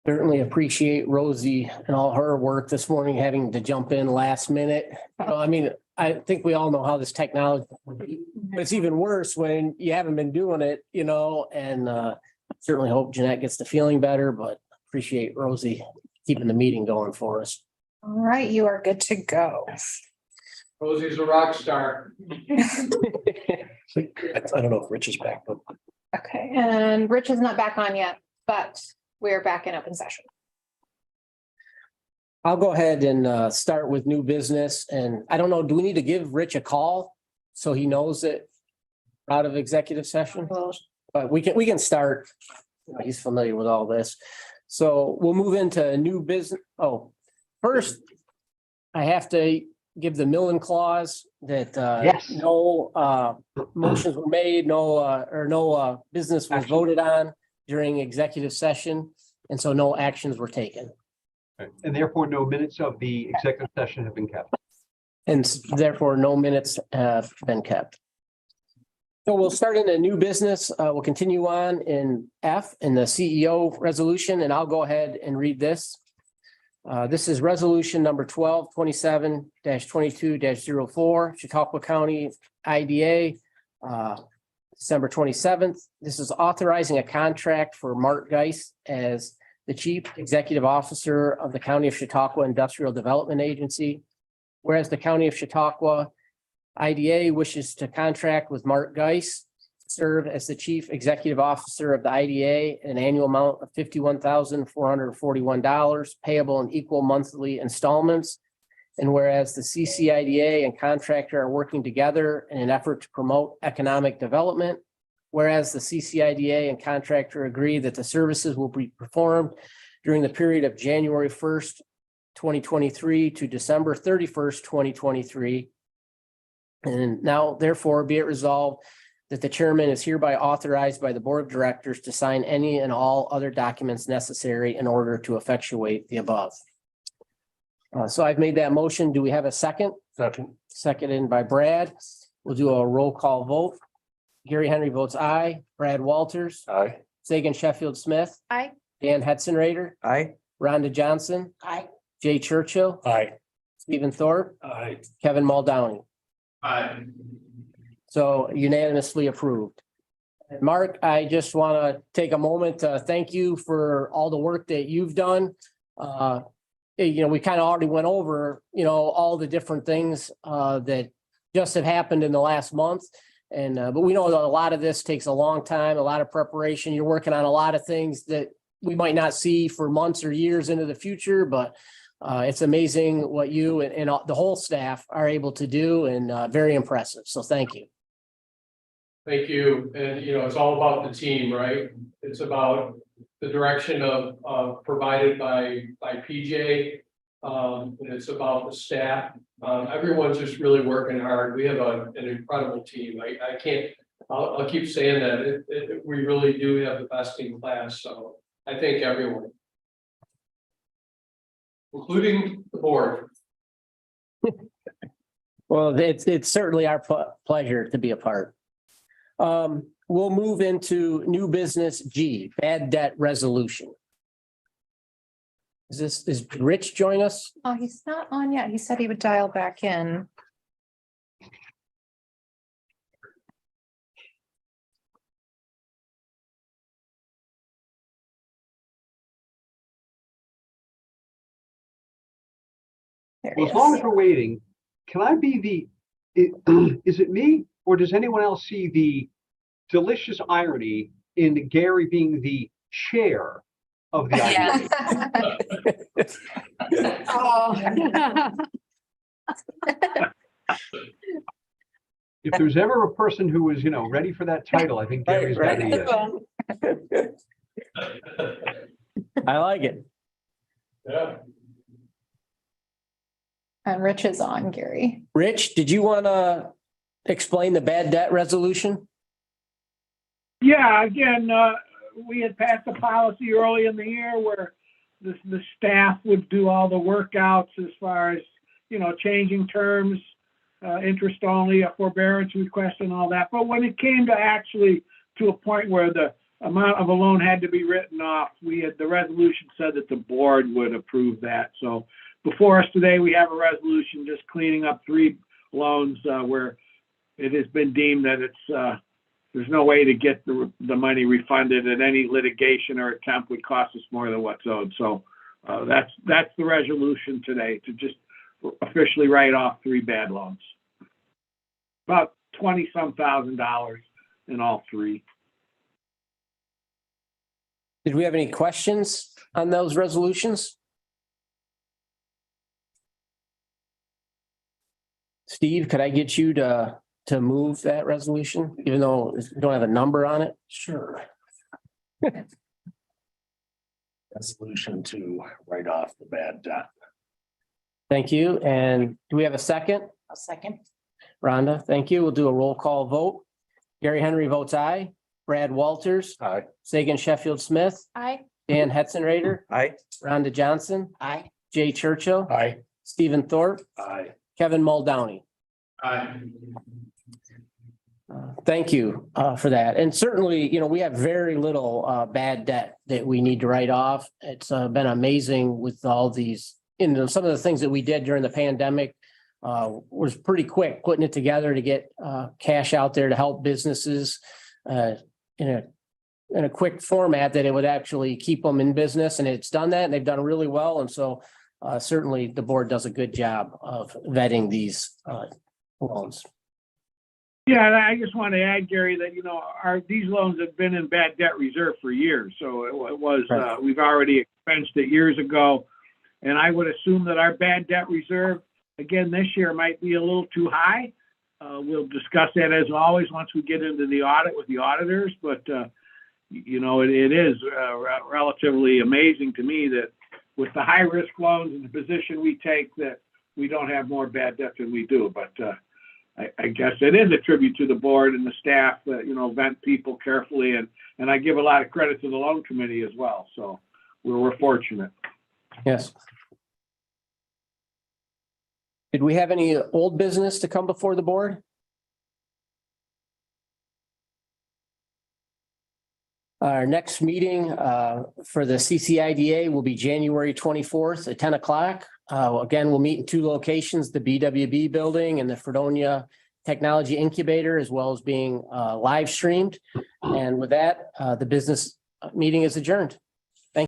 Certainly appreciate Rosie and all her work this morning, having to jump in last minute. I mean, I think we all know how this technology, but it's even worse when you haven't been doing it, and certainly hope Jeanette gets the feeling better, but appreciate Rosie keeping the meeting going for us. All right, you are good to go. Rosie's a rock star. I don't know if Rich is back, but Okay, and Rich is not back on yet, but we're back in open session. I'll go ahead and start with new business, and I don't know, do we need to give Rich a call so he knows that we're out of executive session? But we can start. He's familiar with all this. So we'll move into new business. Oh, first, I have to give the Millen clause that Yes. no motions were made, no business was voted on during executive session, and so no actions were taken. and therefore no minutes of the executive session have been kept. And therefore, no minutes have been kept. So we'll start in a new business. We'll continue on in F in the CEO resolution, and I'll go ahead and read this. This is resolution number 1227-22-04, Chautauqua County IDA, December 27th. This is authorizing a contract for Mark Geis as the Chief Executive Officer of the County of Chautauqua Industrial Development Agency. Whereas the County of Chautauqua IDA wishes to contract with Mark Geis to serve as the Chief Executive Officer of the IDA, an annual amount of $51,441 payable in equal monthly installments. And whereas the CCIDA and contractor are working together in an effort to promote economic development. Whereas the CCIDA and contractor agree that the services will be performed during the period of January 1st, 2023 to December 31st, 2023. And now therefore be it resolved that the chairman is hereby authorized by the board of directors to sign any and all other documents necessary in order to effectuate the above. So I've made that motion. Do we have a second? Second. Seconded by Brad. We'll do a roll call vote. Gary Henry votes aye. Brad Walters. Aye. Sagan Sheffield Smith. Aye. Dan Hetzenrader. Aye. Rhonda Johnson. Aye. Jay Churchill. Aye. Stephen Thorpe. Aye. Kevin Muldowney. Aye. So unanimously approved. And Mark, I just want to take a moment to thank you for all the work that you've done. We kind of already went over, all the different things that just have happened in the last month. And but we know that a lot of this takes a long time, a lot of preparation. You're working on a lot of things that we might not see for months or years into the future, but it's amazing what you and the whole staff are able to do, and very impressive. So thank you. Thank you. And, it's all about the team, right? It's about the direction of provided by PJ. And it's about the staff. Everyone's just really working hard. We have an incredible team. I'll keep saying that we really do have the best in class. So I thank everyone, including the board. Well, it's certainly our pleasure to be a part. We'll move into new business G, bad debt resolution. Is Rich joining us? Oh, he's not on yet. He said he would dial back in. There he Well, as long is. as we're waiting, can I be is it me or does anyone else see the delicious irony in Gary being the chair of the IDA? Oh. If there's ever a person who was, ready for that title, I think Gary's Right, gotta be it. I like it. Yeah. And Rich is on, Gary. Rich, did you want to explain the bad debt resolution? Yeah, again, we had passed a policy early in the year where the staff would do all the workouts as far as, changing terms, interest only, a forbearance request and all that. But when it came to a point where the amount of a loan had to be written off, the resolution said that the board would approve that. So before us today, we have a resolution just cleaning up 3 loans where it has been deemed that there's no way to get the money refunded, and any litigation or attempt would cost us more than what's owed. So that's the resolution today, to just officially write off 3 bad loans. About $20-some thousand in all 3. Did we have any questions on those resolutions? Steve, could I get you to move that resolution, even though you don't have a number on it? Sure. Resolution to write off the bad debt. Thank you. And do we have a second? A second. Rhonda, thank you. We'll do a roll call vote. Gary Henry votes aye. Brad Walters. Aye. Sagan Sheffield Smith. Aye. Dan Hetzenrader. Aye. Rhonda Johnson. Aye. Jay Churchill. Aye. Stephen Thorpe. Aye. Kevin Muldowney. Aye. Thank you for that. And certainly, we have very little bad debt that we need to write off. It's been amazing with all these, some of the things that we did during the pandemic was pretty quick putting it together to get cash out there to help businesses in a quick format that it would actually keep them in business. And it's done that, and they've done really well. And so certainly the board does a good job of vetting these loans. Yeah, and I just want to add, Gary, that, these loans have been in bad debt reserve for years. So it was, Right. We've already expensed it years ago. And I would assume that our bad debt reserve, again, this year might be a little too high. We'll discuss that as always once we get into the audit with the auditors. But, it is relatively amazing to me that with the high risk loans and the position we take, that we don't have more bad debt than we do. But I guess it is a tribute to the board and the staff that, vet people carefully. And I give a lot of credit to the loan committee as well. So we're fortunate. Yes. Did we have any old business to come before the board? Our next meeting for the CCIDA will be January 24th at 10 o'clock. Again, we'll meet in 2 locations, the BWB building and the Fredonia Technology Incubator, as well as being live streamed. And with that, the business meeting is adjourned.